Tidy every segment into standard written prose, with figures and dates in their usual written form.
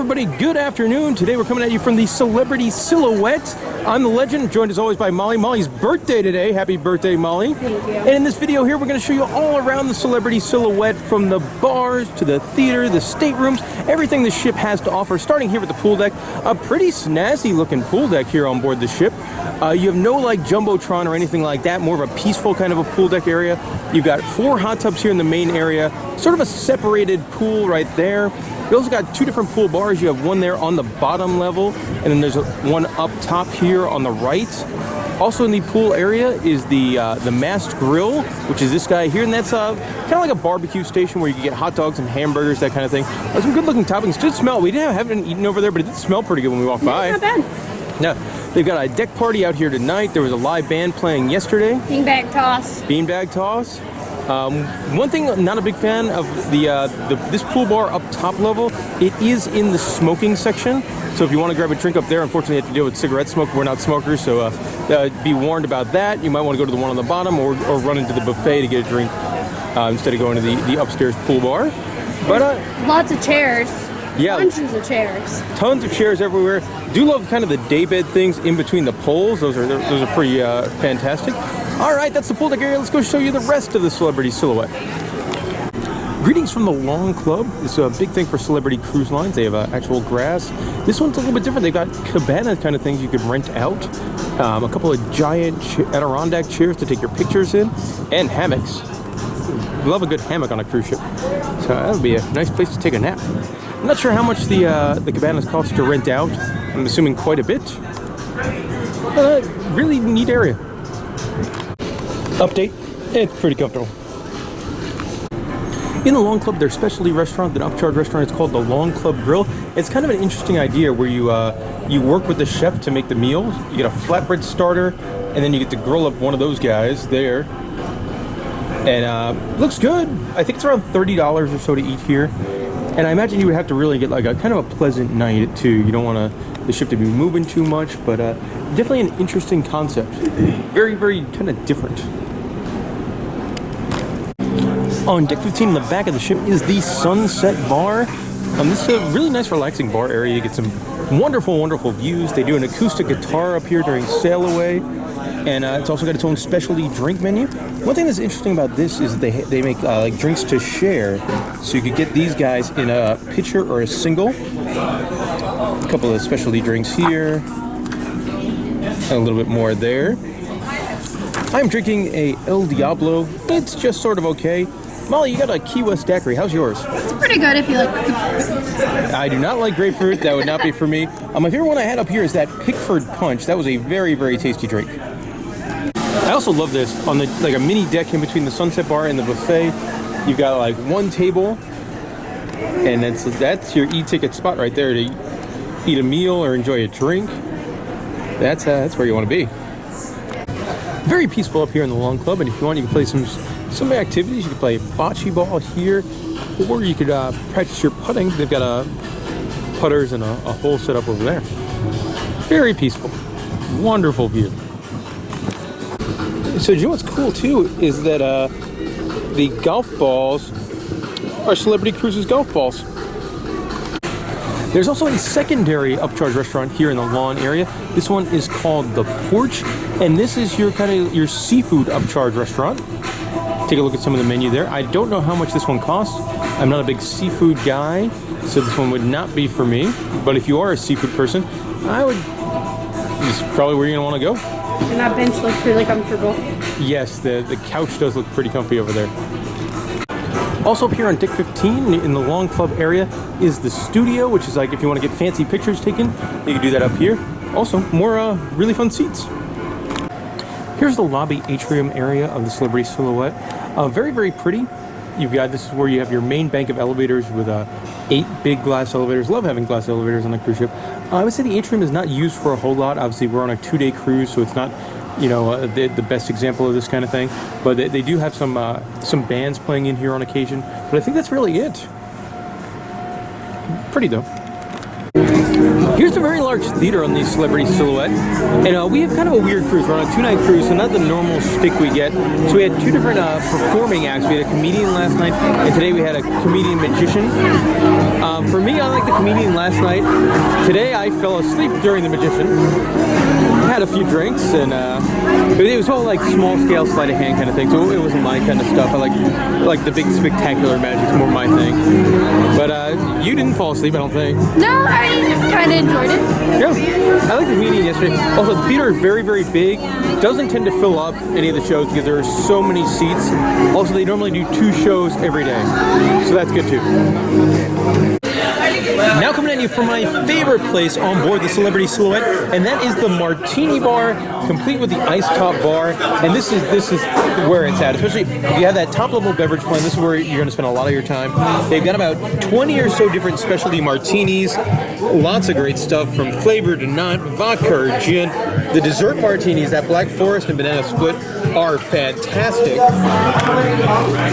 everybody, good afternoon. Today we're coming at you from the Celebrity Silhouette. I'm the Legend, joined as always by Molly. Molly's birthday today. Happy birthday, Molly. Thank you. And in this video here, we're going to show you all around the Celebrity Silhouette, from the bars to the theater, the staterooms, everything the ship has to offer, starting here with the pool deck. A pretty snazzy looking pool deck here on board the ship. You have no like Jumbotron or anything like that, more of a peaceful kind of a pool deck area. You've got 4 hot tubs here in the main area, sort of a separated pool right there. You also got 2 different pool bars. You have one there on the bottom level, and then there's one up top here on the right. Also in the pool area is the masked grill, which is this guy here, and that's kind of like a barbecue station where you can get hot dogs and hamburgers, that kind of thing. Some good looking toppings. Did smell. We haven't eaten over there, but it did smell pretty good when we walked by. Not bad. Now, they've got a deck party out here tonight. There was a live band playing yesterday. Beanbag toss. Beanbag toss. One thing, I'm not a big fan of this pool bar up top level. It is in the smoking section, so if you want to grab a drink up there, unfortunately you have to deal with cigarette smoke. We're not smokers, so be warned about that. You might want to go to the one on the bottom or run into the buffet to get a drink instead of going to the upstairs pool bar. But lots of chairs. Yeah, bunches of chairs. Tons of chairs everywhere. Do love kind of the daybed things in between the poles. Those are pretty fantastic. All right, that's the pool deck area. Let's go show you the rest of the Celebrity Silhouette. Greetings from the Lawn Club. It's a big thing for Celebrity Cruise Lines. They have actual grass. This one's a little bit different. They've got cabana kind of things you could rent out. A couple of giant Adirondack chairs to take your pictures in, and hammocks. Love a good hammock on a cruise ship. So that would be a nice place to take a nap. I'm not sure how much the cabanas cost to rent out. I'm assuming quite a bit. Really neat area. Update, it's pretty comfortable. In the Lawn Club, their specialty restaurant, the upcharge restaurant, it's called the Lawn Club Grill. It's kind of an interesting idea where you work with the chef to make the meals. You get a flatbread starter, and then you get to grill up one of those guys there. And looks good. I think it's around $30 or so to eat here. And I imagine you would have to really get like a kind of a pleasant night too. You don't want the ship to be moving too much, but definitely an interesting concept. Very, very kind of different. On deck 15 in the back of the ship is the Sunset Bar. This is a really nice relaxing bar area. You get some wonderful, wonderful views. They do an acoustic guitar up here during sail away. And it's also got its own specialty drink menu. One thing that's interesting about this is they make like drinks to share. So you could get these guys in a pitcher or a single. A couple of specialty drinks here. And a little bit more there. I'm drinking a El Diablo. It's just sort of okay. Molly, you got a Key West daiquiri. How's yours? It's pretty good if you like grapefruit. I do not like grapefruit. That would not be for me. My favorite one I had up here is that Pickford Punch. That was a very, very tasty drink. I also love this on like a mini deck in between the Sunset Bar and the buffet. You've got like one table, and that's your e-ticket spot right there to eat a meal or enjoy a drink. That's where you want to be. Very peaceful up here in the Lawn Club, and if you want, you can play some activities. You can play bocce ball here, or you could practice your putting. They've got putters and a hole set up over there. Very peaceful, wonderful view. So you know what's cool too is that the golf balls are Celebrity Cruises golf balls. There's also a secondary upcharge restaurant here in the lawn area. This one is called The Porch, and this is your your seafood upcharge restaurant. Take a look at some of the menu there. I don't know how much this one costs. I'm not a big seafood guy, so this one would not be for me. But if you are a seafood person, this is probably where you're gonna want to go. And that bench looks really comfortable. Yes, the couch does look pretty comfy over there. Also up here on deck 15 in the Lawn Club area is the studio, which is like if you want to get fancy pictures taken, you can do that up here. Also, more really fun seats. Here's the lobby atrium area of the Celebrity Silhouette. Very, very pretty. This is where you have your main bank of elevators with 8 big glass elevators. Love having glass elevators on a cruise ship. I would say the atrium is not used for a whole lot. Obviously, we're on a 2-day cruise, so it's not, the best example of this kind of thing. But they do have some bands playing in here on occasion. But I think that's really it. Pretty though. Here's a very large theater on the Celebrity Silhouette, and we have kind of a weird cruise. We're on a 2-night cruise, so not the normal stick we get. So we had 2 different performing acts. We had a comedian last night, and today we had a comedian magician. For me, I like the comedian last night. Today I fell asleep during the magician. Had a few drinks, and but it was all like small scale sleight of hand kind of thing, so it wasn't my kind of stuff. I like the big spectacular magic's more my thing. But you didn't fall asleep, I don't think. No, I kind of enjoyed it. Yeah, I liked the comedian yesterday. Also, the theater is very, very big. Doesn't tend to fill up any of the shows because there are so many seats. Also, they normally do 2 shows every day, so that's good too. Now coming at you from my favorite place on board the Celebrity Silhouette, and that is the Martini Bar, complete with the ice top bar. And this is where it's at. Especially if you have that top level beverage plan, this is where you're going to spend a lot of your time. They've got about 20 or so different specialty martinis, lots of great stuff from flavor to not, vodka or gin. The dessert martinis, that Black Forest and Banana Split, are fantastic.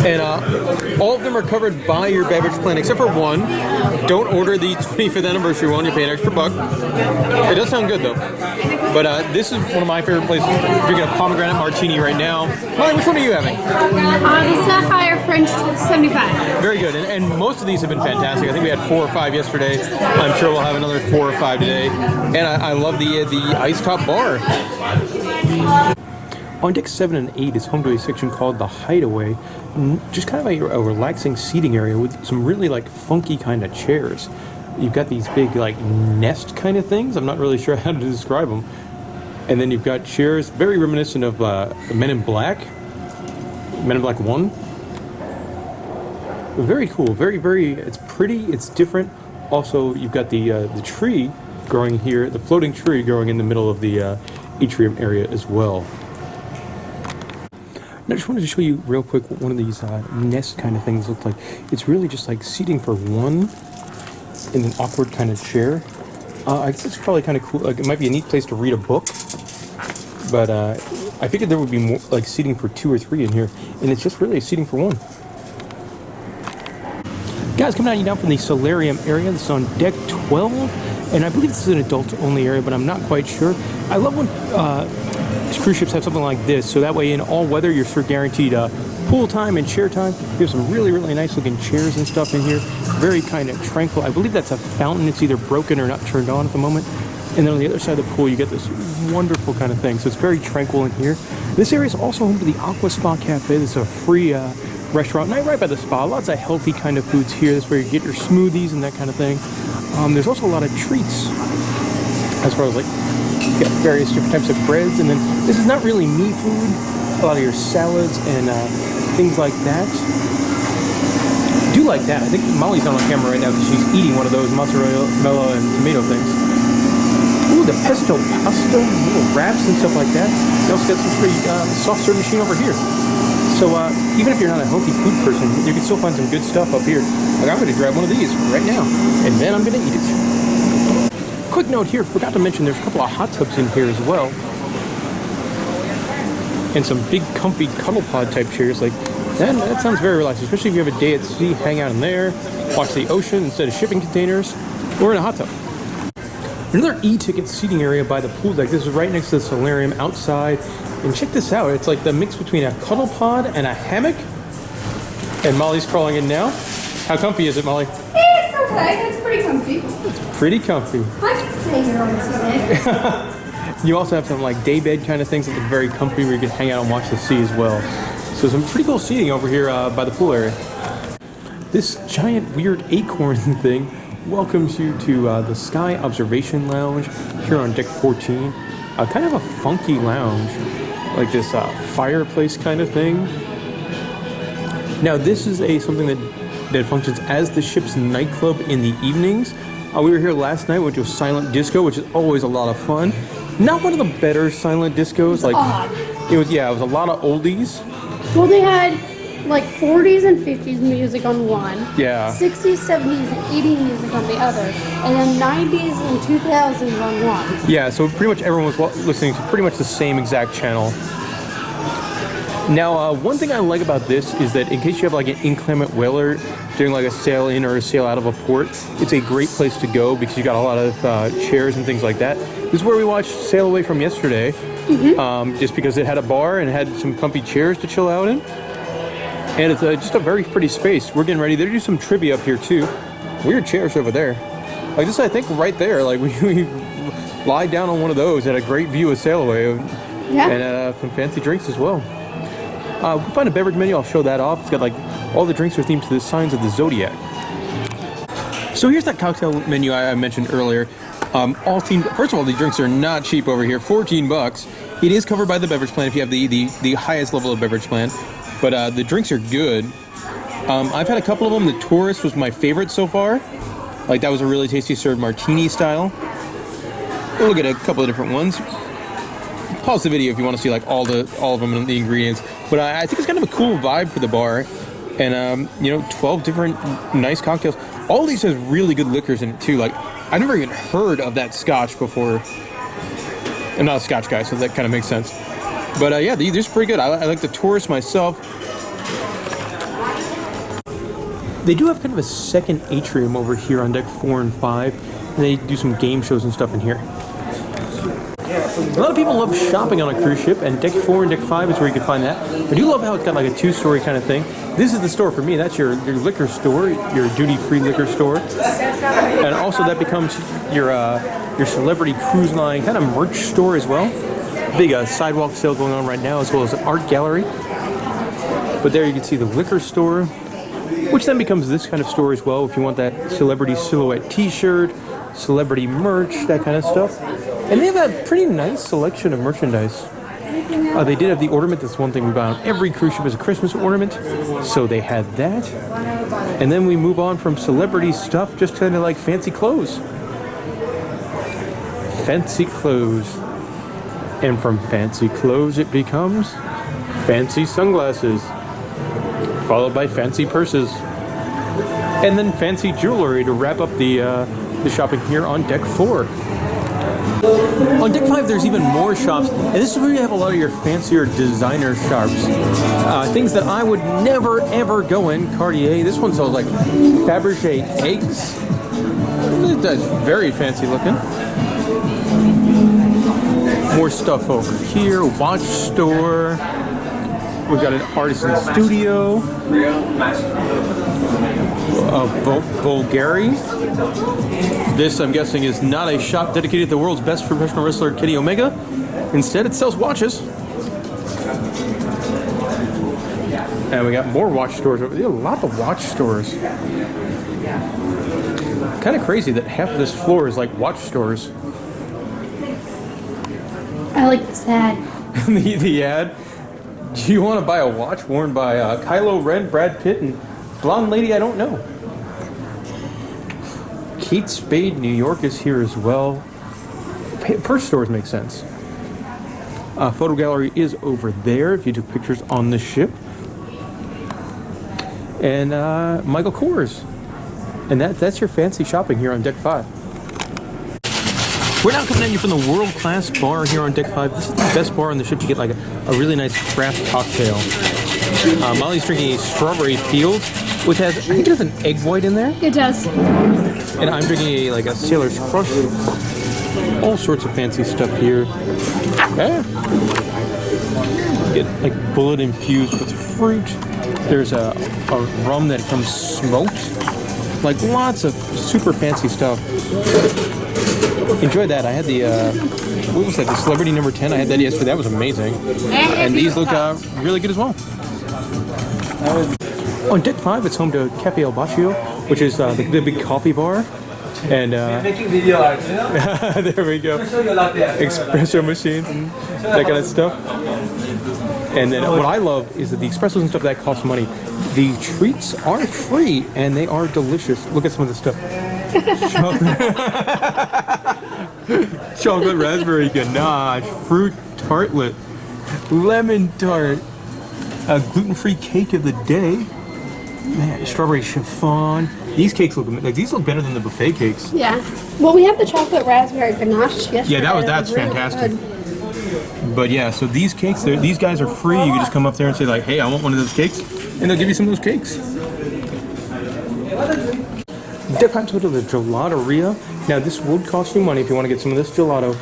And all of them are covered by your beverage plan, except for one. Don't order the 25th anniversary one, you pay an extra buck. It does sound good though. But this is one of my favorite places. Drinking a pomegranate martini right now. Molly, which one are you having? The Sapphire French 75. Very good, and most of these have been fantastic. I think we had 4 or 5 yesterday. I'm sure we'll have another 4 or 5 today. And I love the ice top bar. On deck 7 and 8 is home to a section called the Hideaway, just kind of a relaxing seating area with some really like funky kind of chairs. You've got these big like nest kind of things. I'm not really sure how to describe them. And then you've got chairs very reminiscent of Men in Black 1. Very cool. Very. It's pretty. It's different. Also, you've got the tree growing here, the floating tree growing in the middle of the atrium area as well. And I just wanted to show you real quick what one of these nest kind of things look like. It's really just like seating for one in an awkward kind of chair. I guess it's probably kind of cool. Like it might be a neat place to read a book, but I figured there would be more like seating for 2 or 3 in here, and it's just really a seating for one. Guys, coming at you now from the solarium area. This is on deck 12, and I believe this is an adult-only area, but I'm not quite sure. I love when cruise ships have something like this, so that way in all weather you're sure guaranteed pool time and chair time. We have some really nice looking chairs and stuff in here. Very kind of tranquil. I believe that's a fountain. It's either broken or not turned on at the moment. And then on the other side of the pool you get this wonderful kind of thing. So it's very tranquil in here. This area is also home to the Aqua Spa Cafe. This is a free restaurant right by the spa. Lots of healthy kind of foods here. That's where you get your smoothies and that kind of thing. There's also a lot of treats as far as like you got various different types of breads, and then this is not really meat food. A lot of your salads and things like that. I do like that. I think Molly's not on camera right now because she's eating one of those mozzarella and tomato things. Ooh, the pesto pasta, little wraps and stuff like that. You also got some pretty soft serve machine over here. So even if you're not a healthy food person, you can still find some good stuff up here. Like I'm going to grab one of these right now, and then I'm going to eat it. Quick note here, forgot to mention there's a couple of hot tubs in here as well. And some big comfy cuddle pod type chairs. Like that sounds very relaxing, especially if you have a day at sea, hang out in there, watch the ocean instead of shipping containers, or in a hot tub. Another e-ticket seating area by the pool deck. This is right next to the solarium outside. And check this out, it's like the mix between a cuddle pod and a hammock. And Molly's crawling in now. How comfy is it, Molly? It's okay, it's pretty comfy. It's pretty comfy. I can stay here on this bed. You also have some like day bed kind of things that look very comfy where you can hang out and watch the sea as well. So some pretty cool seating over here by the pool area. This giant weird acorn thing welcomes you to the Sky Observation Lounge here on deck 14. Kind of a funky lounge, like this fireplace kind of thing. Now this is something that functions as the ship's nightclub in the evenings. We were here last night, went to a silent disco, which is always a lot of fun. Not one of the better silent discos. Like odd. It was a lot of oldies. Well, they had like 40s and 50s music on one, Yeah. 60s, 70s, and 80s music on the other, and then 90s and 2000s on one. Yeah, so pretty much everyone was listening to pretty much the same exact channel. Now, one thing I like about this is that in case you have like an inclement weather doing like a sail in or a sail out of a port, it's a great place to go because you got a lot of chairs and things like that. This is where we watched Sail Away from yesterday, just because it had a bar and it had some comfy chairs to chill out in. And it's just a very pretty space. We're getting ready. They do some trivia up here too. Weird chairs over there. Like this, I think right there, like we lie down on one of those, had a great view of Sail Away, and some fancy drinks as well. We can find a beverage menu. I'll show that off. It's got like all the drinks are themed to the signs of the zodiac. So here's that cocktail menu I mentioned earlier. All themed. First of all, the drinks are not cheap over here. $14. It is covered by the beverage plan if you have the highest level of beverage plan. But the drinks are good. I've had a couple of them. The Tourist was my favorite so far. Like that was a really tasty served martini style. We'll look at a couple of different ones. Pause the video if you want to see like all of them and the ingredients. But I think it's kind of a cool vibe for the bar, and 12 different nice cocktails. All these has really good liquors in it too. Like I never even heard of that Scotch before. I'm not a Scotch guy, so that kind of makes sense. But yeah, these are pretty good. I like the Tourist myself. They do have kind of a second atrium over here on deck 4 and 5, and they do some game shows and stuff in here. A lot of people love shopping on a cruise ship, and deck 4 and deck 5 is where you can find that. I do love how it's got like a 2-story kind of thing. This is the store for me. That's your liquor store, your duty-free liquor store, and also that becomes your celebrity cruise line kind of merch store as well. Big sidewalk sale going on right now, as well as an art gallery. But there you can see the liquor store, which then becomes this kind of store as well if you want that celebrity silhouette t-shirt, celebrity merch, that kind of stuff. And they have a pretty nice selection of merchandise. They did have the ornament. That's one thing we buy on every cruise ship is a Christmas ornament. So they had that. And then we move on from celebrity stuff, just kind of like fancy clothes. Fancy clothes. And from fancy clothes it becomes fancy sunglasses. Followed by fancy purses. And then fancy jewelry to wrap up the shopping here on deck 4. On deck 5, there's even more shops, and this is where you have a lot of your fancier designer shops. Things that I would never, ever go in. Cartier. This one sells like Fabergé eggs. That's very fancy looking. More stuff over here. Watch store. We've got an artisan studio. Bulgari. This, I'm guessing, is not a shop dedicated to the world's best professional wrestler, Kenny Omega. Instead, it sells watches. And we got more watch stores over there. A lot of watch stores. Kind of crazy that half of this floor is like watch stores. I like this ad. the ad? Do you want to buy a watch worn by Kylo Ren, Brad Pitt, and blonde lady I don't know? Kate Spade, New York is here as well. Purse stores make sense. Photo gallery is over there if you took pictures on the ship. And Michael Kors. And that's your fancy shopping here on deck 5. We're now coming at you from the world-class bar here on deck 5. This is the best bar on the ship to get like a really nice craft cocktail. Molly's drinking a Strawberry Fields, which has, I think it has an egg white in there. It does. And I'm drinking like a Sailor's Crush. All sorts of fancy stuff here. Yeah. Get like bullet infused with fruit. There's a rum that comes smoked. Like lots of super fancy stuff. Enjoyed that. I had the, what was that, the Celebrity number 10? I had that yesterday. That was amazing. And these look really good as well. On deck 5, it's home to Cafe El Baccio, which is the big coffee bar. And making video art, you know? There we go. Espresso machine, that kind of stuff. And then what I love is that the espressos and stuff that costs money. The treats are free and they are delicious. Look at some of the stuff. Chocolate raspberry ganache, fruit tartlet, lemon tart, a gluten-free cake of the day. Man, strawberry chiffon. These cakes look like these look better than the buffet cakes. Yeah. Well, we have the chocolate raspberry ganache yesterday. Yeah, that's really fantastic. Good. But yeah, so these cakes, these guys are free. You can just come up there and say like, hey, I want one of those cakes, and they'll give you some of those cakes. Deck to the Gelateria. Now this would cost you money if you want to get some of this gelato,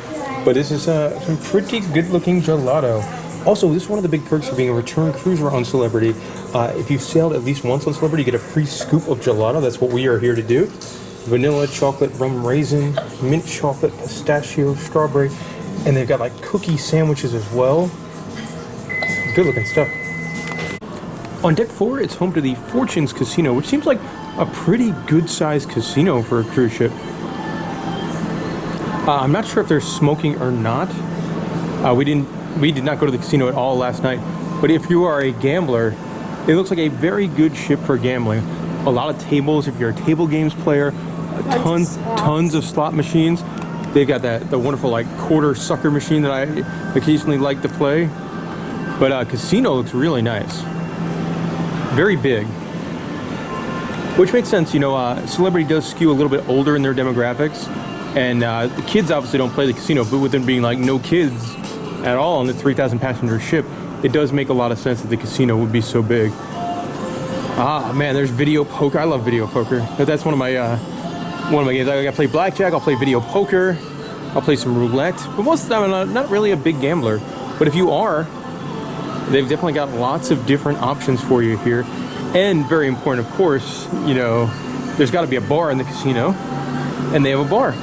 but this is some pretty good looking gelato. Also, this is one of the big perks of being a return cruiser on Celebrity. If you've sailed at least once on Celebrity, you get a free scoop of gelato. That's what we are here to do. Vanilla, chocolate, rum raisin, mint chocolate, pistachio, strawberry, and they've got like cookie sandwiches as well. Good looking stuff. On deck 4, it's home to the Fortunes Casino, which seems like a pretty good sized casino for a cruise ship. I'm not sure if they're smoking or not. We did not go to the casino at all last night, but if you are a gambler, it looks like a very good ship for gambling. A lot of tables if you're a table games player, tons of slot machines. They've got the wonderful like quarter sucker machine that I occasionally like to play. But casino looks really nice. Very big. Which makes sense, you know, Celebrity does skew a little bit older in their demographics. And the kids obviously don't play the casino, but with there being like no kids at all on the 3,000 passenger ship, it does make a lot of sense that the casino would be so big. Ah man, there's video poker. I love video poker. That's one of my games. I play blackjack, I'll play video poker, I'll play some roulette. But most of the time I'm not really a big gambler. But if you are, they've definitely got lots of different options for you here. And very important, of course, you know, there's got to be a bar in the casino, and they have a bar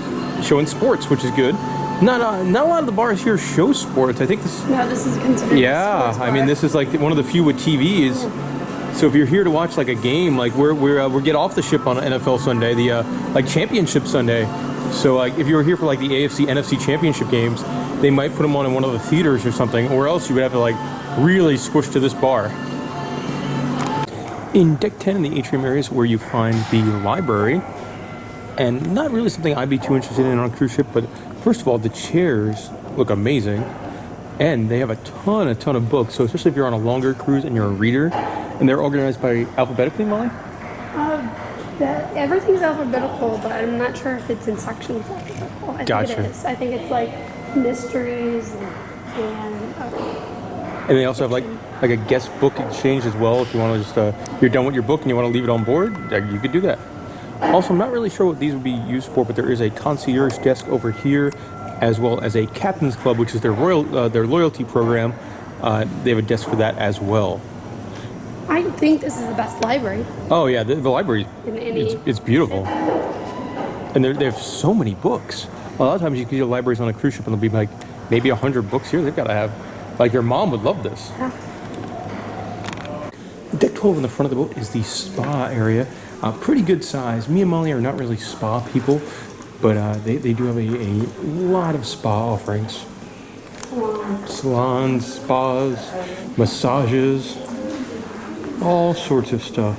showing sports, which is good. Not a lot of the bars here show sports. I think this. No, this is considered. Yeah, a sports bar. I mean, this is like one of the few with TVs. So if you're here to watch like a game, like we get off the ship on NFL Sunday, the like Championship Sunday. So like if you were here for like the AFC, NFC Championship games, they might put them on in one of the theaters or something, or else you would have to like really squish to this bar. In Deck 10 in the Atrium area is where you find the library, and not really something I'd be too interested in on a cruise ship, but first of all, the chairs look amazing, and they have a ton of books, so especially if you're on a longer cruise and you're a reader, and they're organized by alphabetically, Molly? Everything's alphabetical, but I'm not sure if it's in sections alphabetical. I think it is. I think it's like mysteries and they also have like a guest book exchange as well. If you want to just, you're done with your book and you want to leave it on board, you could do that. Also, I'm not really sure what these would be used for, but there is a concierge desk over here, as well as a captain's club, which is their loyalty program. They have a desk for that as well. I think this is the best library. Oh yeah, the library, it's beautiful. And they have so many books. A lot of times you can get libraries on a cruise ship and there'll be like maybe 100 books here. They've got to have, like your mom would love this. Yeah. Deck 12 in the front of the boat is the spa area. Pretty good size. Me and Molly are not really spa people, but they do have a lot of spa offerings. Salons, spas, massages, all sorts of stuff.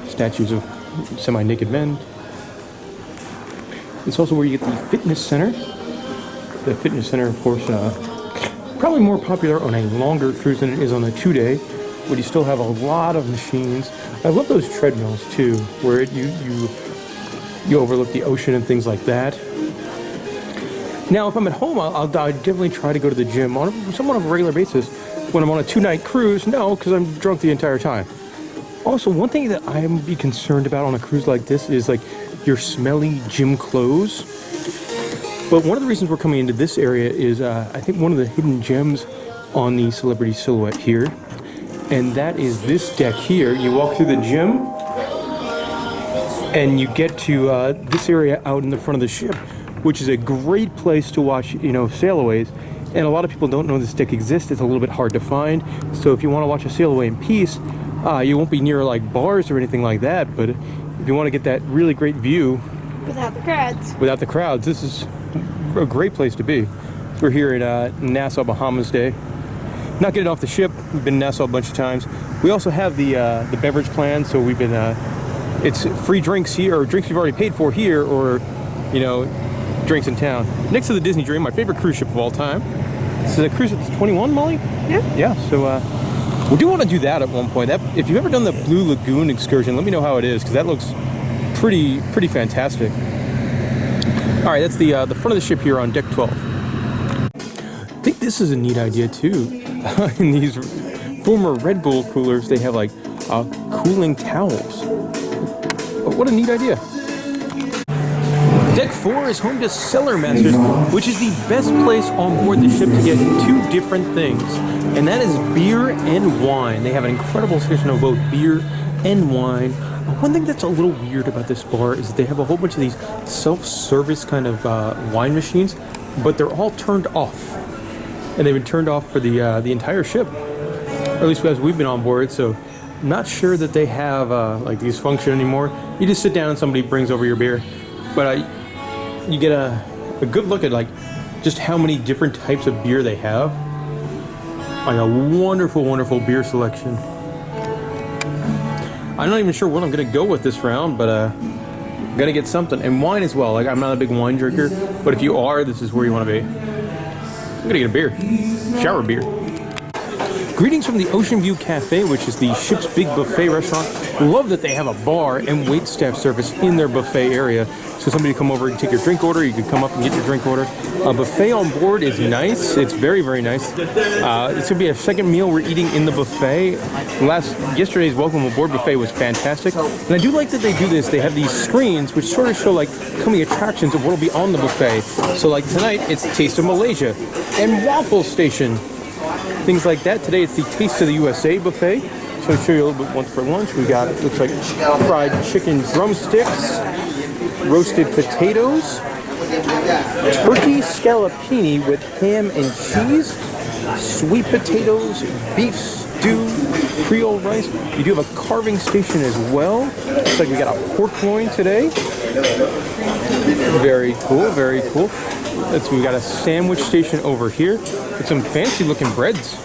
Statues of semi-naked men. It's also where you get the fitness center. The fitness center, of course, probably more popular on a longer cruise than it is on a 2-day, but you still have a lot of machines. I love those treadmills too, where you overlook the ocean and things like that. Now, if I'm at home, I'll definitely try to go to the gym on somewhat of a regular basis. When I'm on a 2-night cruise, no, because I'm drunk the entire time. Also, one thing that I'm be concerned about on a cruise like this is like your smelly gym clothes. But one of the reasons we're coming into this area is I think one of the hidden gems on the Celebrity Silhouette here, and that is this deck here. You walk through the gym and you get to this area out in the front of the ship, which is a great place to watch, you know, sailaways. And a lot of people don't know this deck exists. It's a little bit hard to find. So if you want to watch a sailaway in peace, you won't be near like bars or anything like that. But if you want to get that really great view without the crowds, this is a great place to be. We're here in Nassau, Bahamas Day. Not getting off the ship. We've been in Nassau a bunch of times. We also have the beverage plan, so we've been it's free drinks here, or drinks we've already paid for here, or you know, drinks in town. Next to the Disney Dream, my favorite cruise ship of all time. This is a cruise ship that's 21, Molly? Yeah. Yeah, so we do want to do that at one point. If you've ever done the Blue Lagoon excursion, let me know how it is, because that looks pretty fantastic. All right, that's the front of the ship here on Deck 12. think this is a neat idea too. In these former Red Bull coolers, they have like cooling towels. What a neat idea. Deck 4 is home to Cellar Masters, which is the best place on board the ship to get two different things, and that is beer and wine. They have an incredible selection of both beer and wine. One thing that's a little weird about this bar is that they have a whole bunch of these self-service kind of wine machines, but they're all turned off, and they've been turned off for the entire ship, or at least as we've been on board. So I'm not sure that they have like these function anymore. You just sit down and somebody brings over your beer, but you get a good look at like just how many different types of beer they have. Like a wonderful, wonderful beer selection. I'm not even sure what I'm gonna go with this round, but I'm gonna get something. And wine as well. Like, I'm not a big wine drinker, but if you are, this is where you want to be. I'm gonna get a beer, shower beer. Greetings from the Ocean View Cafe, which is the ship's big buffet restaurant. Love that they have a bar and waitstaff service in their buffet area. So somebody can come over and take your drink order. You can come up and get your drink order. A buffet on board is nice. It's very, very nice. It's gonna be a second meal we're eating in the buffet. Yesterday's welcome aboard buffet was fantastic. And I do like that they do this. They have these screens which sort of show like coming attractions of what will be on the buffet. So like tonight, it's Taste of Malaysia and Waffle Station. Things like that. Today it's the Taste of the USA buffet. So I'll show you a little bit once for lunch. We got, looks like fried chicken drumsticks, roasted potatoes, turkey scallopini with ham and cheese, sweet potatoes, beef stew, Creole rice. You do have a carving station as well. Looks like we got a pork loin today. Very cool, very cool. We got a sandwich station over here with some fancy looking breads.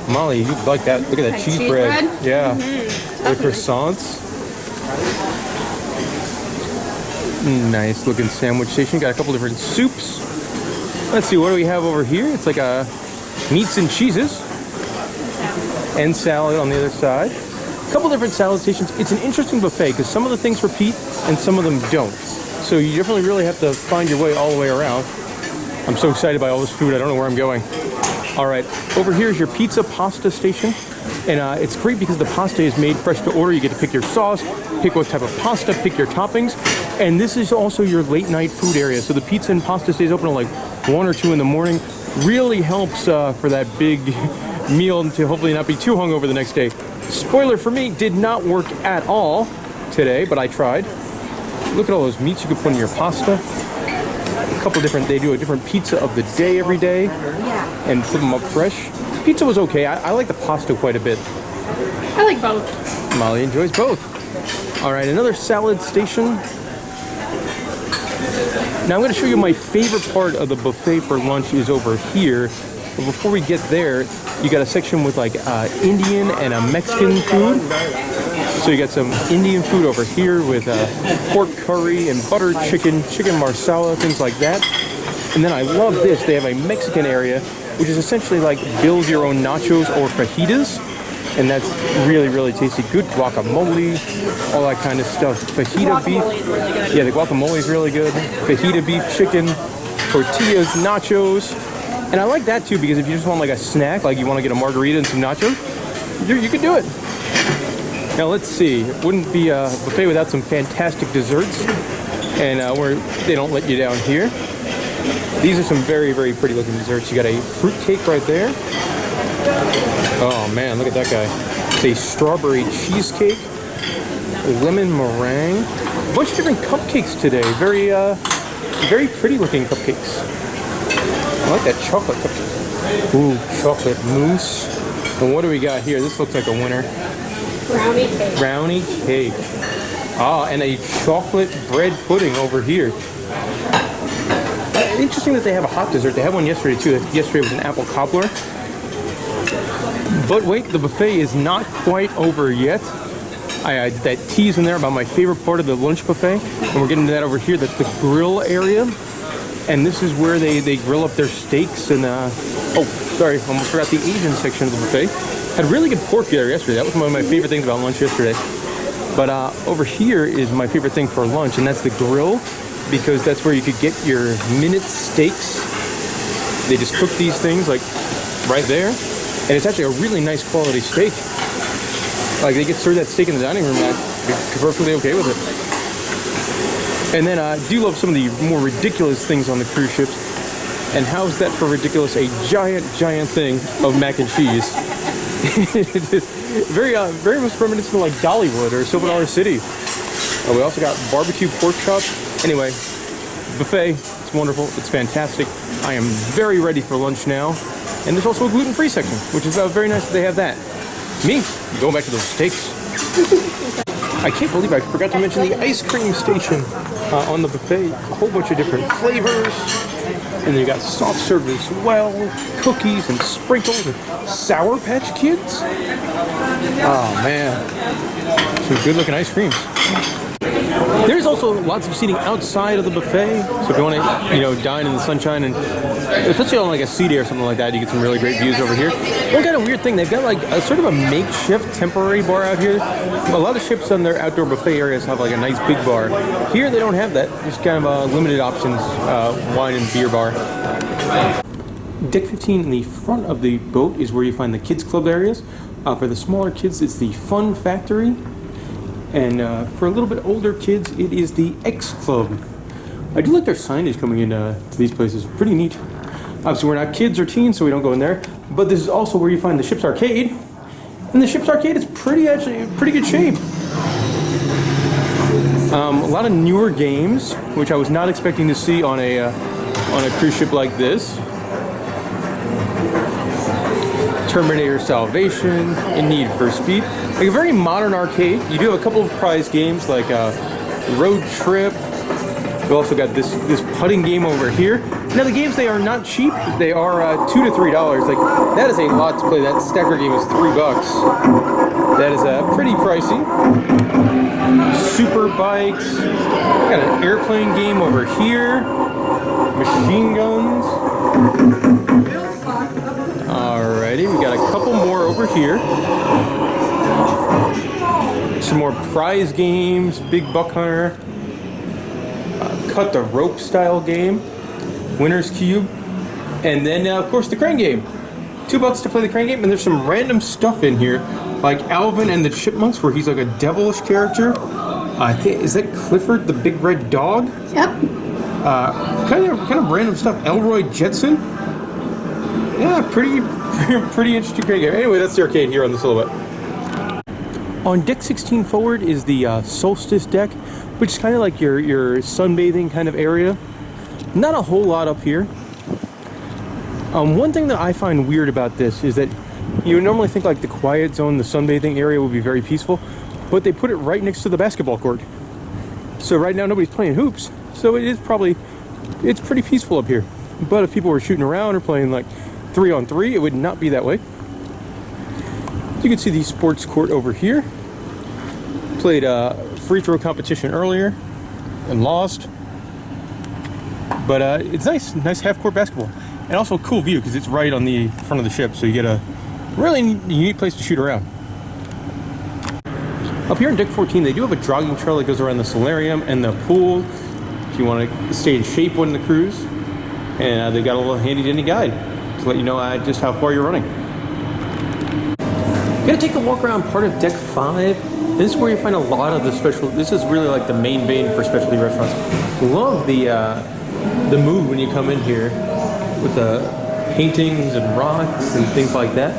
Molly, you'd like that. Look at that cheese bread. Yeah. The croissants. Nice looking sandwich station. Got a couple different soups. Let's see, what do we have over here? It's like a meats and cheeses. And salad on the other side. A couple different salad stations. It's an interesting buffet because some of the things repeat and some of them don't. So you definitely really have to find your way all the way around. I'm so excited by all this food, I don't know where I'm going. All right, over here is your pizza pasta station. And it's great because the pasta is made fresh to order. You get to pick your sauce, pick what type of pasta, pick your toppings. And this is also your late night food area. So the pizza and pasta stays open until like 1 or 2 in the morning. Really helps for that big meal to hopefully not be too hungover the next day. Spoiler for me, did not work at all today, but I tried. Look at all those meats you can put in your pasta. A couple different, they do a different pizza of the day every day and put them up fresh. Pizza was okay. I like the pasta quite a bit. I like both. Molly enjoys both. All right, another salad station. Now I'm going to show you my favorite part of the buffet for lunch is over here. But before we get there, you got a section with like Indian and a Mexican food. So you got some Indian food over here with pork curry and buttered chicken, chicken marsala, things like that. And then I love this. They have a Mexican area, which is essentially like build your own nachos or fajitas. And that's really, really tasty. Good guacamole, all that kind of stuff. Fajita beef. Really good. Yeah, the guacamole is really good. Fajita beef, chicken, tortillas, nachos. And I like that too because if you just want like a snack, like you want to get a margarita and some nachos, you can do it. Now let's see, it wouldn't be a buffet without some fantastic desserts, and where they don't let you down here. These are some very, very pretty looking desserts. You got a fruit cake right there. Oh man, look at that guy. It's a strawberry cheesecake, lemon meringue, a bunch of different cupcakes today. Very, very pretty looking cupcakes. I like that chocolate cupcake. Ooh, chocolate mousse. And what do we got here? This looks like a winner. Brownie cake. Brownie cake. Ah, and a chocolate bread pudding over here. Interesting that they have a hot dessert. They had one yesterday too. Yesterday was an apple cobbler. But wait, the buffet is not quite over yet. I did that tease in there about my favorite part of the lunch buffet. And we're getting to that over here. That's the grill area. And this is where they grill up their steaks and, oh, sorry, almost forgot the Asian section of the buffet. Had really good pork there yesterday. That was one of my favorite things about lunch yesterday. But over here is my favorite thing for lunch, and that's the grill, because that's where you could get your minute steaks. They just cook these things like right there, and it's actually a really nice quality steak. Like they get served that steak in the dining room, and I'm perfectly okay with it. And then I do love some of the more ridiculous things on the cruise ships. And how's that for ridiculous? A giant thing of mac and cheese. very much reminiscent of like Dollywood or Silver Dollar City. We also got barbecue pork chops. Anyway, buffet. It's wonderful. It's fantastic. I am very ready for lunch now. And there's also a gluten-free section, which is very nice that they have that. Me, going back to those steaks. I can't believe I forgot to mention the ice cream station on the buffet. A whole bunch of different flavors. And then you got soft serve as well, cookies and sprinkles and Sour Patch Kids. Oh man, some good looking ice creams. There's also lots of seating outside of the buffet, so if you want to, dine in the sunshine, and especially on like a sea day or something like that, you get some really great views over here. One kind of weird thing, they've got like a sort of a makeshift temporary bar out here. A lot of ships on their outdoor buffet areas have like a nice big bar. Here they don't have that. Just kind of limited options, wine and beer bar. Deck 15 in the front of the boat is where you find the kids club areas. For the smaller kids, it's the Fun Factory. And for a little bit older kids, it is the X Club. I do like their signage coming in to these places. Pretty neat. Obviously, we're not kids or teens, so we don't go in there. But this is also where you find the ship's arcade. And the ship's arcade is pretty good shape. A lot of newer games, which I was not expecting to see on a cruise ship like this. Terminator Salvation, In Need for Speed. Like a very modern arcade. You do have a couple of prize games like Road Trip. We also got this putting game over here. Now the games, they are not cheap. They are $2 to $3. Like that is a lot to play. That stacker game is $3. That is pretty pricey. Super bikes. Got an airplane game over here. Machine guns. Alrighty, we got a couple more over here. Some more prize games, Big Buck Hunter, Cut the Rope style game, Winner's Cube, and then of course the crane game. $2 to play the crane game, and there's some random stuff in here, like Alvin and the Chipmunks, where he's like a devilish character. I think, is that Clifford the Big Red Dog? Yep. Kind of random stuff. Elroy Jetson. Yeah, pretty interesting crane game. Anyway, that's the arcade here on the Silhouette. On deck 16 forward is the Solstice deck, which is kind of like your sunbathing kind of area. Not a whole lot up here. One thing that I find weird about this is that you would normally think like the quiet zone, the sunbathing area would be very peaceful, but they put it right next to the basketball court. So right now nobody's playing hoops, so it's pretty peaceful up here. But if people were shooting around or playing like 3-on-3, it would not be that way. You can see the sports court over here. Played a free throw competition earlier and lost. But it's nice half court basketball. And also a cool view because it's right on the front of the ship, so you get a really unique place to shoot around. Up here on deck 14, they do have a jogging trail that goes around the solarium and the pool if you want to stay in shape on the cruise. And they've got a little handy-dandy guide to let you know just how far you're running. Gonna take a walk around part of deck 5. This is where you find a lot of the this is really like the main vein for specialty restaurants. Love the mood when you come in here with the paintings and rocks and things like that.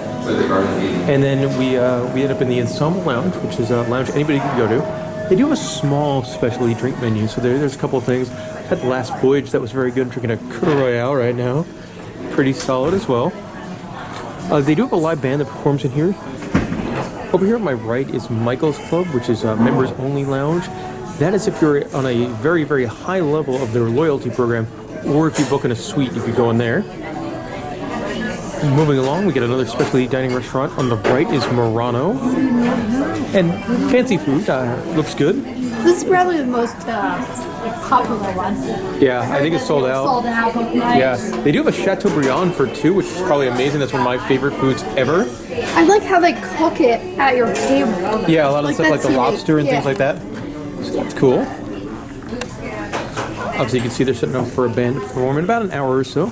And then we end up in the Ensemble Lounge, which is a lounge anybody can go to. They do have a small specialty drink menu, so there's a couple of things. Had the Last Voyage, that was very good. I'm drinking a Coeur Royale right now. Pretty solid as well. They do have a live band that performs in here. Over here on my right is Michael's Club, which is a members only lounge. That is if you're on a very, very high level of their loyalty program, or if you book in a suite, you could go in there. Moving along, we get another specialty dining restaurant. On the right is Murano. And fancy food, looks good. This is probably the most popular one. Yeah, I think it's sold out. Sold out, but nice. Yeah, they do have a Chateaubriand for 2, which is probably amazing. That's one of my favorite foods ever. I like how they cook it at your table. Yeah, a lot of stuff like the lobster and things like that. So that's cool. Obviously, you can see they're setting up for a band to perform in about an hour or so.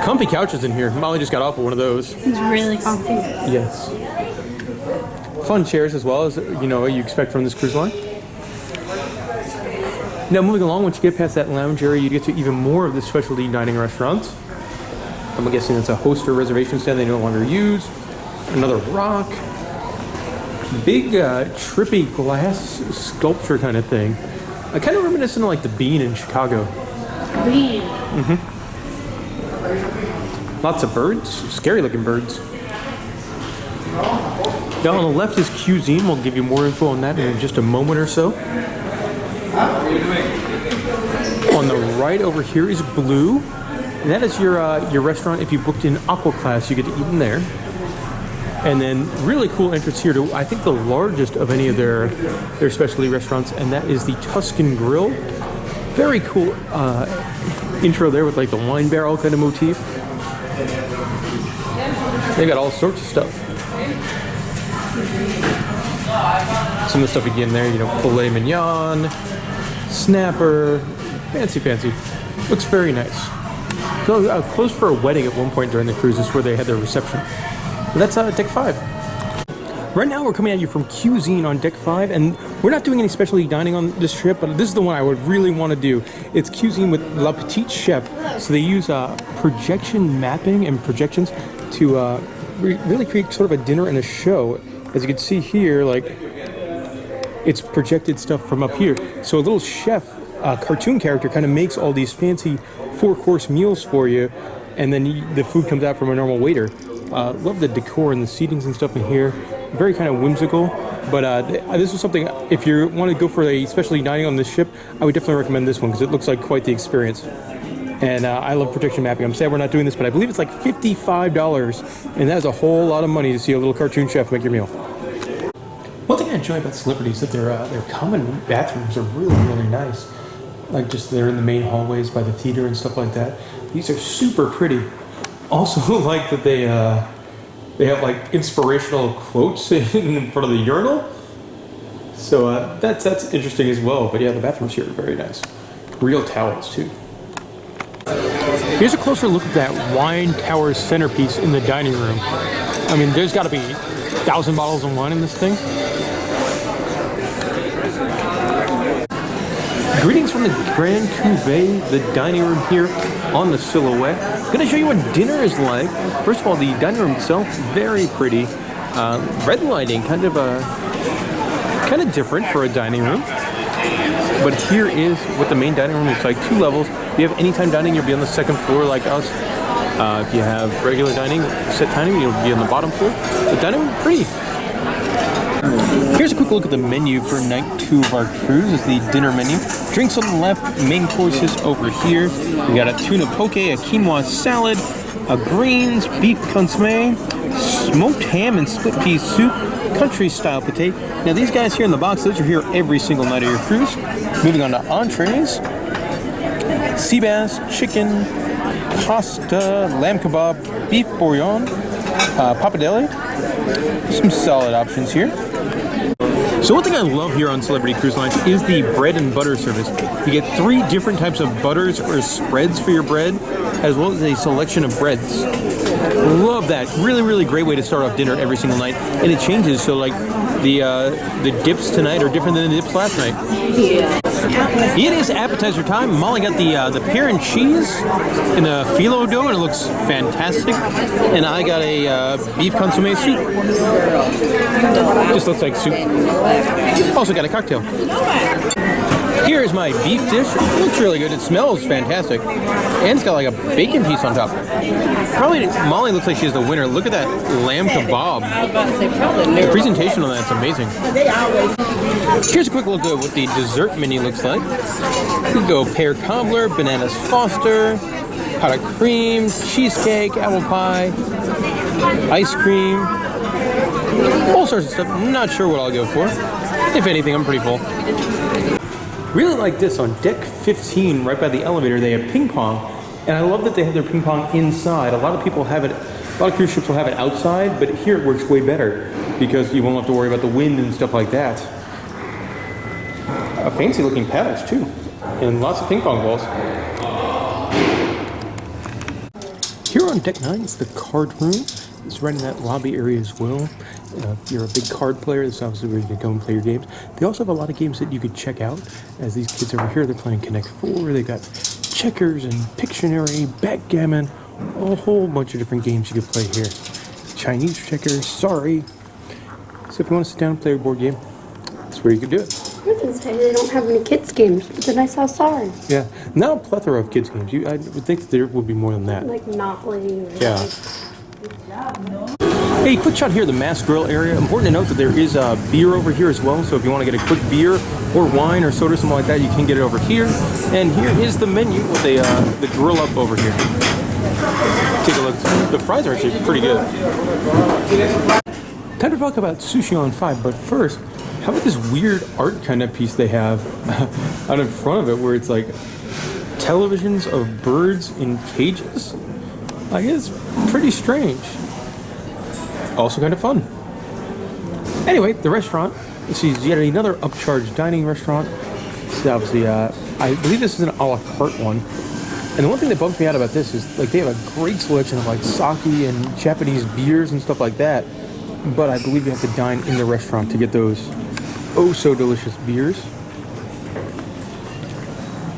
Comfy couches in here. Molly just got off of one of those. It's really comfy. Yes. Fun chairs as well, as you know you expect from this cruise line. Now moving along, once you get past that lounge area, you get to even more of the specialty dining restaurants. I'm guessing it's a host or reservation stand they no longer use. Another rock. Big trippy glass sculpture kind of thing. Kind of reminiscent of like the Bean in Chicago. Bean. Lots of birds, scary looking birds. Down on the left is cuisine. We'll give you more info on that in just a moment or so. On the right over here is Blue. And that is your restaurant. If you booked in Aqua Class, you get to eat in there. And then really cool entrance here to, I think, the largest of any of their specialty restaurants, and that is the Tuscan Grill. Very cool intro there with like the wine barrel kind of motif. They got all sorts of stuff. Some of the stuff again there, you know, filet mignon, snapper, fancy. Looks very nice. So closed for a wedding at one point during the cruise. This is where they had their reception. So that's deck 5. Right now we're coming at you from Cuisine on deck 5, and we're not doing any specialty dining on this trip, but this is the one I would really want to do. It's Cuisine with La Petite Chef. So they use projection mapping and projections to really create sort of a dinner and a show. As you can see here, like, it's projected stuff from up here. So a little chef, cartoon character, kind of makes all these fancy 4-course meals for you, and then the food comes out from a normal waiter. Love the decor and the seatings and stuff in here. Very kind of whimsical, but this is something, if you want to go for a specialty dining on this ship, I would definitely recommend this one because it looks like quite the experience. And I love projection mapping. I'm sad we're not doing this, but I believe it's like $55, and that is a whole lot of money to see a little cartoon chef make your meal. One thing I enjoy about Celebrity is that their common bathrooms are really nice. Like just they're in the main hallways by the theater and stuff like that. These are super pretty. Also like that they have like inspirational quotes in front of the urinal. So that's interesting as well. But yeah, the bathrooms here are very nice. Real towels too. Here's a closer look at that wine tower centerpiece in the dining room. I mean, there's got to be 1,000 bottles of wine in this thing. Greetings from the Grand Cuvée, the dining room here on the Silhouette. I'm going to show you what dinner is like. First of all, the dining room itself, very pretty. Red lighting, kind of different for a dining room. But here is what the main dining room looks like. 2 levels. If you have anytime dining, you'll be on the 2nd floor like us. If you have regular dining, set dining, you'll be on the bottom floor. The dining room, pretty. Here's a quick look at the menu for night 2 of our cruise. It's the dinner menu. Drinks on the left, main courses over here. We got a tuna poke, a quinoa salad, a greens, beef consommé, smoked ham and split pea soup, country style pate. Now these guys here in the box, those are here every single night of your cruise. Moving on to entrees. Sea bass, chicken, pasta, lamb kebab, beef bouillon, pappardelle. Some solid options here. So one thing I love here on Celebrity Cruise Lines is the bread and butter service. You get 3 different types of butters or spreads for your bread, as well as a selection of breads. Love that. Really great way to start off dinner every single night. And it changes, so like the dips tonight are different than the dips last night. Yeah. It is appetizer time. Molly got the pear and cheese in a phyllo dough, and it looks fantastic. And I got a beef consommé soup. Just looks like soup. Also got a cocktail. Here is my beef dish. It looks really good. It smells fantastic. And it's got like a bacon piece on top. Probably Molly looks like she's the winner. Look at that lamb kebab. The presentation on that's amazing. Here's a quick look at what the dessert menu looks like. We go pear cobbler, bananas foster, pot of cream, cheesecake, apple pie, ice cream, all sorts of stuff. I'm not sure what I'll go for. If anything, I'm pretty full. Really like this on deck 15, right by the elevator, they have ping pong. And I love that they have their ping pong inside. A lot of people have it, a lot of cruise ships will have it outside, but here it works way better because you won't have to worry about the wind and stuff like that. Fancy looking paddles too. And lots of ping pong balls. Here on deck 9 is the card room. It's right in that lobby area as well. If you're a big card player, this is obviously where you can go and play your games. They also have a lot of games that you could check out. As these kids over here, they're playing Connect 4. They got checkers and Pictionary, backgammon, a whole bunch of different games you could play here. Chinese checkers, sorry. So if you want to sit down and play a board game, that's where you could do it. I was going to say they don't have any kids games, but then I saw sorry. Yeah, not a plethora of kids games. I would think that there would be more than that. Like Monopoly. Or Yeah. Like... Hey, quick shot here, the Mass Grill area. Important to note that there is beer over here as well. So if you want to get a quick beer or wine or soda, something like that, you can get it over here. And here is the menu with the grill up over here. Take a look. The fries are actually pretty good. Time to talk about Sushi on 5, but first, how about this weird art kind of piece they have out in front of it where it's like televisions of birds in cages? Like, it's pretty strange. Also kind of fun. Anyway, the restaurant. This is yet another upcharged dining restaurant. This is obviously, I believe this is an a la carte one. And the one thing that bums me out about this is, like, they have a great selection of, like, sake and Japanese beers and stuff like that. But I believe you have to dine in the restaurant to get those oh so delicious beers.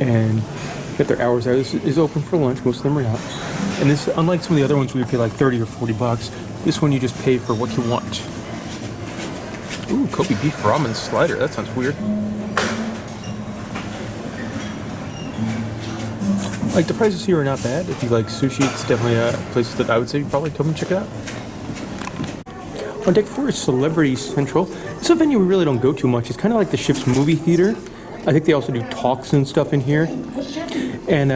And get their hours out. This is open for lunch. Most of them are not. And this, unlike some of the other ones where you pay like 30 or 40 bucks, this one you just pay for what you want. Ooh, Kobe beef ramen slider. That sounds weird. Like, the prices here are not bad. If you like sushi, it's definitely a place that I would say you probably come and check it out. On deck 4 is Celebrity Central. It's a venue we really don't go to much. It's kind of like the ship's movie theater. I think they also do talks and stuff in here. And,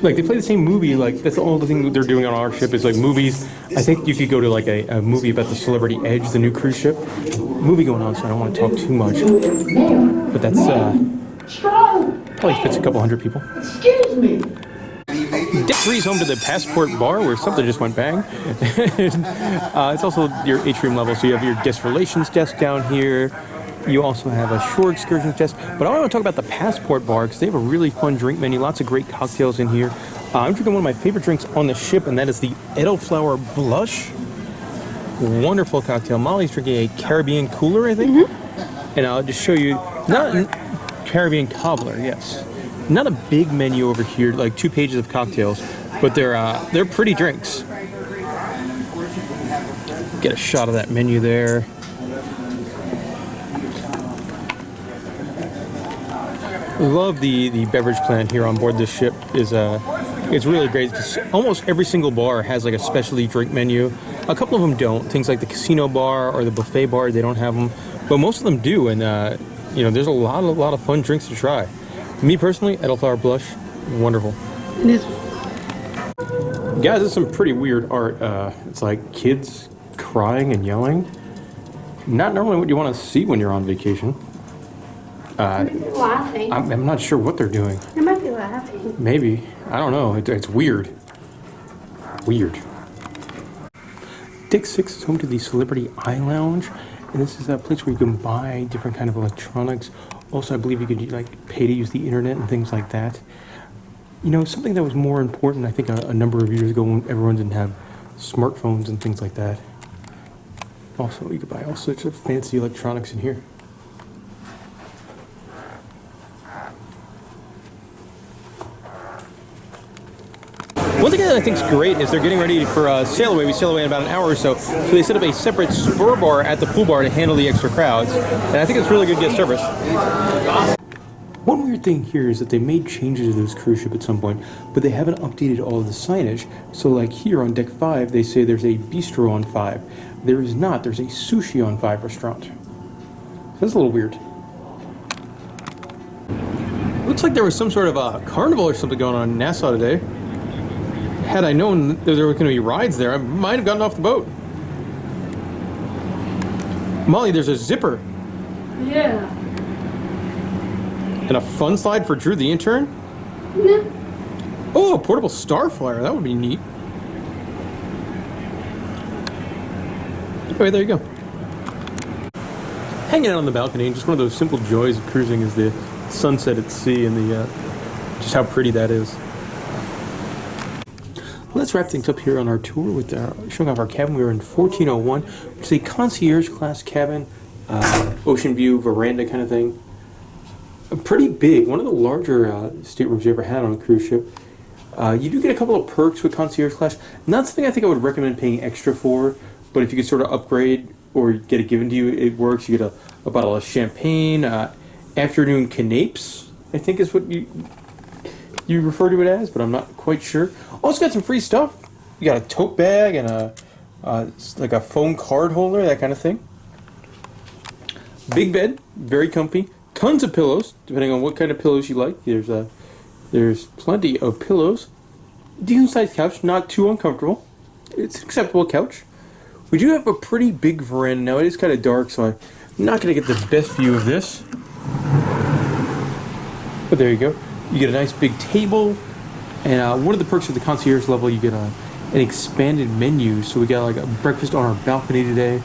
like, they play the same movie. Like, that's the only thing that they're doing on our ship is, like, movies. I think you could go to, like, a movie about the Celebrity Edge, the new cruise ship. Movie going on, so I don't want to talk too much. But that's, probably fits a couple hundred people. Excuse me. Deck 3 is home to the Passport Bar, where something just went bang. It's also your atrium level, so you have your guest relations desk down here. You also have a shore excursions desk. But I want to talk about the Passport Bar, because they have a really fun drink menu, lots of great cocktails in here. I'm drinking one of my favorite drinks on the ship, and that is the Edelflower Blush. Wonderful cocktail. Molly's drinking a Caribbean Cooler, I think. And I'll just show you, not Caribbean Cobbler, yes. Not a big menu over here, like 2 pages of cocktails, but they're pretty drinks. Get a shot of that menu there. Love the beverage plan here on board this ship. It's really great. Almost every single bar has like a specialty drink menu. A couple of them don't. Things like the casino bar or the buffet bar, they don't have them, but most of them do. And you know, there's a lot of fun drinks to try. Me personally, Edelflower Blush, wonderful. It is. Guys, this is some pretty weird art. It's like kids crying and yelling. Not normally what you want to see when you're on vacation. Laughing. I'm not sure what they're doing. They might be laughing. Maybe. I don't know. It's weird. Weird. Deck 6 is home to the Celebrity Eye Lounge. And this is a place where you can buy different kind of electronics. Also, I believe you could like pay to use the internet and things like that. You know, something that was more important, I think, a number of years ago when everyone didn't have smartphones and things like that. Also, you could buy all sorts of fancy electronics in here. One thing that I think is great is they're getting ready for sail away. We sail away in about an hour or so. So they set up a separate spur bar at the pool bar to handle the extra crowds. And I think it's really good guest service. One weird thing here is that they made changes to this cruise ship at some point, but they haven't updated all of the signage. So like here on deck 5, they say there's a bistro on 5. There is not. There's a Sushi on 5 restaurant. That's a little weird. Looks like there was some sort of a carnival or something going on in Nassau today. Had I known that there were going to be rides there, I might have gotten off the boat. Molly, there's a zipper. Yeah. And a fun slide for Drew the Intern? No. Oh, a portable star flyer. That would be neat. Okay, there you go. Hanging out on the balcony, just one of those simple joys of cruising is the sunset at sea and the just how pretty that is. Let's wrap things up here on our tour with showing off our cabin. We were in 1401, which is a concierge class cabin, ocean view, veranda kind of thing. Pretty big, one of the larger staterooms you ever had on a cruise ship. You do get a couple of perks with concierge class. Not something I think I would recommend paying extra for, but if you could sort of upgrade or get it given to you, it works. You get a bottle of champagne, afternoon canapes, I think is what you refer to it as, but I'm not quite sure. Also got some free stuff. You got a tote bag and like a phone card holder, that kind of thing. Big bed, very comfy. Tons of pillows, depending on what kind of pillows you like. There's plenty of pillows. Decent sized couch, not too uncomfortable. It's an acceptable couch. We do have a pretty big veranda. Now it is kind of dark, so I'm not going to get the best view of this. But there you go. You get a nice big table, and one of the perks of the concierge level, you get an expanded menu. So we got like a breakfast on our balcony today,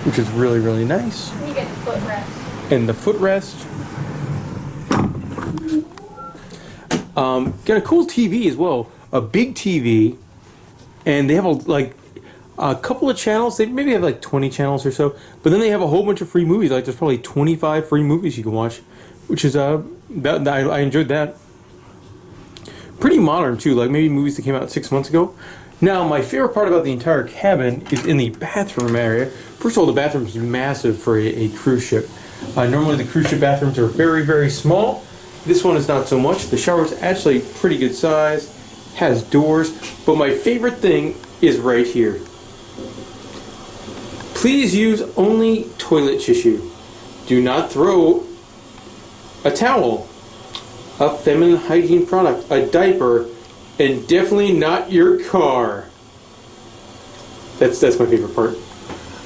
which is really, really nice. You get the footrest. And the footrest. Got a cool TV as well, a big TV, and they have a couple of channels. They maybe have like 20 channels or so, but then they have a whole bunch of free movies. Like there's probably 25 free movies you can watch, which is I enjoyed that. Pretty modern too, like maybe movies that came out 6 months ago. Now my favorite part about the entire cabin is in the bathroom area. First of all, the bathroom is massive for a cruise ship. Normally the cruise ship bathrooms are very, very small. This one is not so much. The shower is actually pretty good size, has doors, but my favorite thing is right here. Please use only toilet tissue. Do not throw a towel, a feminine hygiene product, a diaper, and definitely not your car. That's my favorite part.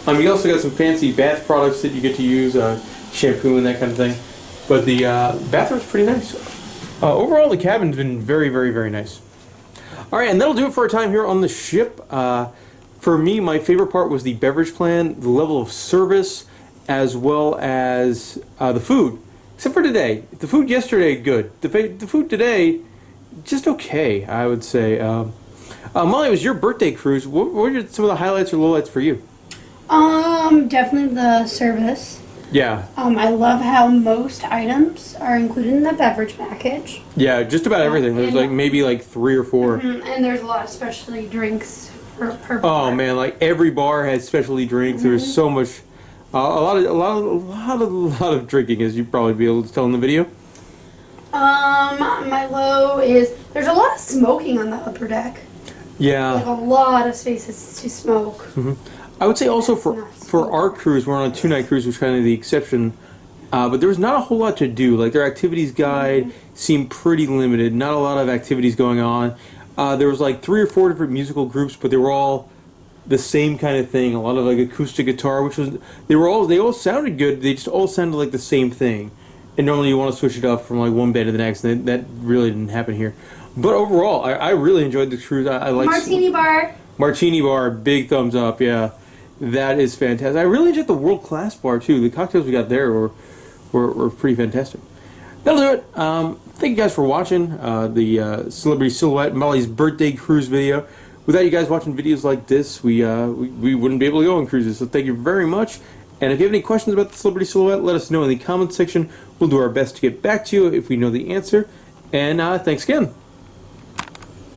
You also got some fancy bath products that you get to use, shampoo and that kind of thing. But the bathroom's pretty nice. Overall, the cabin's been very, very, very nice. All right, and that'll do it for our time here on the ship. For me, my favorite part was the beverage plan, the level of service, as well as the food. Except for today. The food yesterday, good. The food today, just okay, I would say. Molly, it was your birthday cruise. What were some of the highlights or lowlights for you? Definitely the service. Yeah. I love how most items are included in the beverage package. Yeah, just about everything. There's like maybe like 3 or 4. And there's a lot of specialty drinks per bar. Oh man, like every bar has specialty drinks. There's so much, a lot of drinking, as you probably be able to tell in the video. My low is there's a lot of smoking on the upper deck. Yeah. Like a lot of spaces to smoke. I would say also for our cruise, we're on a 2-night cruise, which is kind of the exception. But there was not a whole lot to do. Like their activities guide seemed pretty limited. Not a lot of activities going on. There was like 3 or 4 different musical groups, but they were all the same kind of thing. A lot of like acoustic guitar, which was they all sounded good. They just all sounded like the same thing. And normally you want to switch it up from like one band to the next, and that really didn't happen here. But overall, I really enjoyed the cruise. I liked Martini bar. Martini bar, big thumbs up. Yeah, that is fantastic. I really enjoyed the world class bar too. The cocktails we got there were pretty fantastic. That'll do it. Thank you guys for watching the Celebrity Silhouette Molly's birthday cruise video. Without you guys watching videos like this, we wouldn't be able to go on cruises. So thank you very much. And if you have any questions about the Celebrity Silhouette, let us know in the comments section. We'll do our best to get back to you if we know the answer. And thanks again.